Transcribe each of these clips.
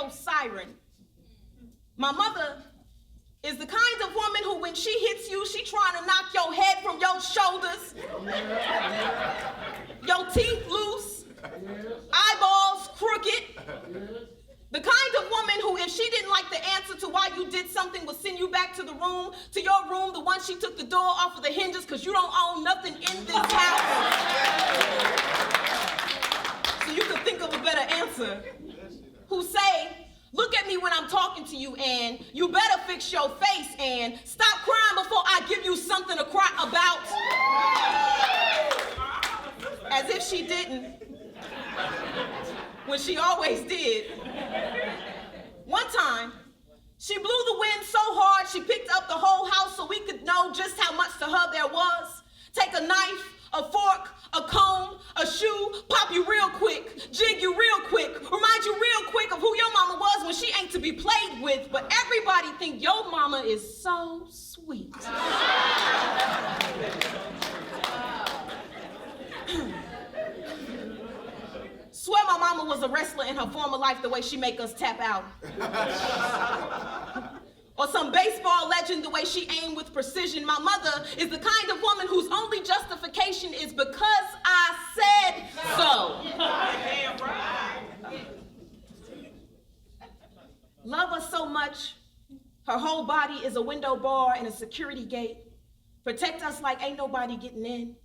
jail siren. My mother is the kind of woman who, when she hits you, she trying to knock your head from your shoulders, your teeth loose, eyeballs crooked. The kind of woman who, if she didn't like the answer to why you did something, would send you back to your room, the one she took the door off of the hinges because you don't own nothing in this house. So you could think of a better answer. Who say, look at me when I'm talking to you, and you better fix your face, and stop crying before I give you something to cry about. As if she didn't, when she always did. One time, she blew the wind so hard she picked up the whole house so we could know just how much to her there was. Take a knife, a fork, a comb, a shoe, pop you real quick, jig you real quick, remind you real quick of who your mama was when she ain't to be played with, but everybody think your mama is so sweet. Swear my mama was a wrestler in her former life the way she make us tap out. Or some baseball legend the way she aimed with precision. My mother is the kind of woman whose only justification is because I said so. Love us so much, her whole body is a window bar and a security gate. Protect us like ain't nobody getting in.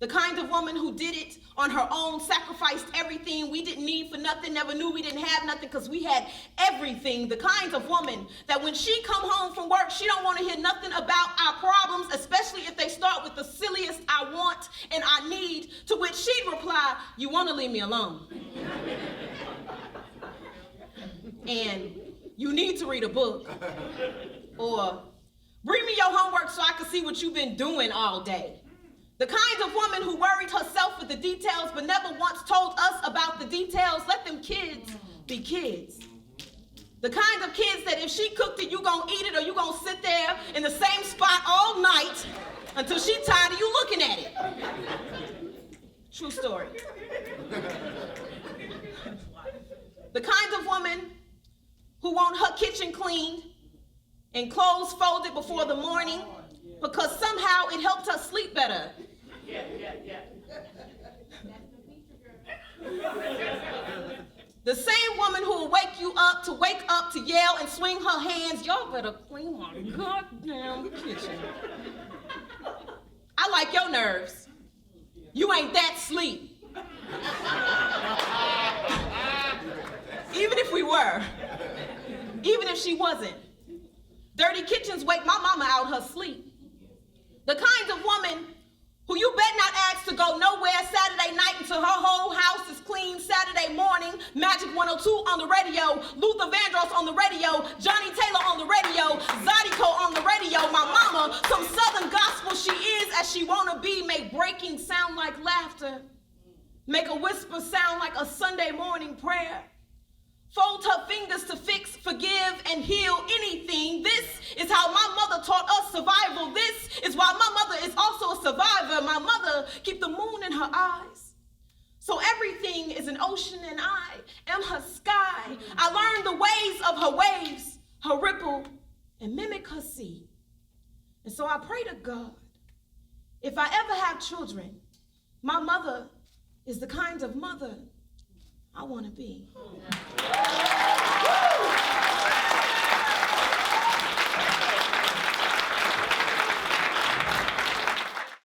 The kind of woman who did it on her own, sacrificed everything we didn't need for nothing, never knew we didn't have nothing because we had everything. The kind of woman that when she come home from work, she don't want to hear nothing about our problems, especially if they start with the silliest I want and I need, to which she'd reply, you want to leave me alone. And you need to read a book. Or bring me your homework so I can see what you've been doing all day. The kind of woman who worried herself with the details but never once told us about the details. Let them kids be kids. The kind of kids that if she cooked it, you gonna eat it, or you gonna sit there in the same spot all night until she tired of you looking at it. True story. The kind of woman who want her kitchen cleaned and clothes folded before the morning because somehow it helped her sleep better. The same woman who will wake up to yell and swing her hands, y'all better clean my goddamn kitchen. I like your nerves. You ain't that sleep. Even if we were, even if she wasn't. Dirty kitchens wake my mama out her sleep. The kind of woman who you bet not ask to go nowhere Saturday night until her whole house is clean. Saturday morning, Magic 102 on the radio, Luther Vandross on the radio, Johnny Taylor on the radio, Zydeco on the radio. My mama, some southern gospel she is as she wanna be, make breaking sound like laughter, make a whisper sound like a Sunday morning prayer. Fold her fingers to fix, forgive, and heal anything. This is how my mother taught us survival. This is why my mother is also a survivor. My mother keep the moon in her eyes. So everything is an ocean and I am her sky. I learned the ways of her waves, her ripple, and mimic her sea. And so I pray to God, if I ever have children, my mother is the kind of mother I want to be.